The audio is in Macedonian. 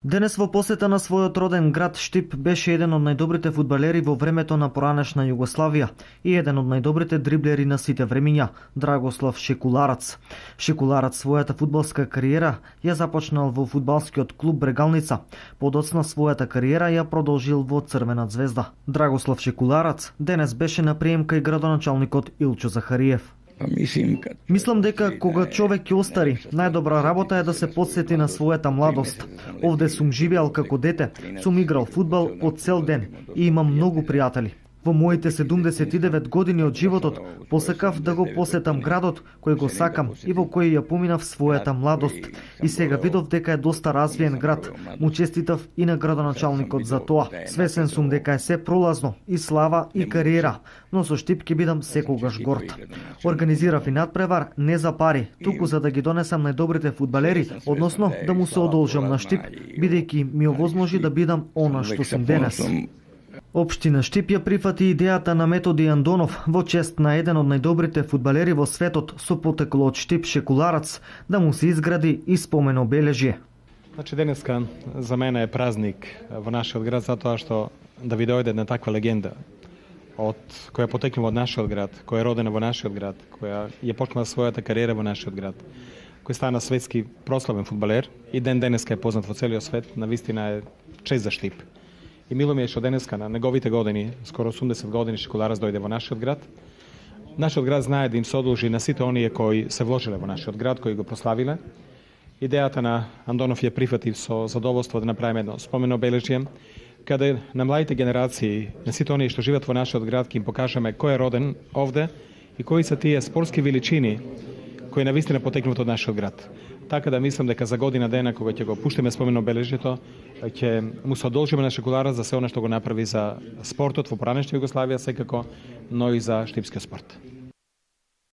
Денес во посета на својот роден град Штип беше еден од најдобрите фудбалери во времето на поранешна Југославија и еден од најдобрите дриблери на сите времиња, Драгослав Шекуларац. Шекуларац својата фудбалска кариера ја започнал во фудбалскиот клуб Брегалница. Подоцна својата кариера ја продолжил во Црвена звезда. Драгослав Шекуларац денес беше на прием кај градоначалникот Илчо Захариев. Мислам дека кога човек ќе остари, најдобра работа е да се потсети на својата младост. Овде сум живеал како дете, сум играл фудбал од цел ден и имам многу пријатели. Во моите 79 години од животот посекав да го посетам градот кој го сакам и во кој ја поминав својата младост. И сега видов дека е доста развиен град. Му честитав и на градоначалникот за тоа. Свесен сум дека е се пролазно, и слава и кариера, но со Штип ќе бидам секогаш горд. Организирав и надпревар не за пари, туку за да ги донесам најдобрите фудбалери, односно да му се одолжам на Штип, бидејќи ми овозможи да бидам она што сум денес. Општина Штип ја прифати идејата на Методи Андонов во чест на еден од најдобрите фудбалери во светот со потекло од Штип Шекуларац да му се изгради и спомен обележје. Значи денеска за мене е празник во нашиот град затоа што да ви дојде една таква легенда која потекнува од нашиот град, која е родена во нашиот град, која ја почнала својата кариера во нашиот град, кој стана светски прославен фудбалер и денеска е познат во целиот свет, навистина е чест за Штип. И мило ми е што денеска на неговите години, скоро 80 години, Шекуларац дојде во нашиот град. Нашиот град знае да им се одолжи на сите оние кои се вложиле во нашиот град, кои го прославиле. Идејата на Андонов ја прифати со задоволство да направиме едно спомено обележје, каде на младите генерации, на сите оние што живеат во нашиот град, ќе им покажеме кој е роден овде и кои се тие спортски величини кои навистина потекнуваат од нашиот град. Така да мислам дека за година дена кога ќе го пуштиме спомено обележјето, ќе му се одолжиме на Шекуларац за се она што го направи за спортот во поранешна Југославија секако, но и за штипскиот спорт.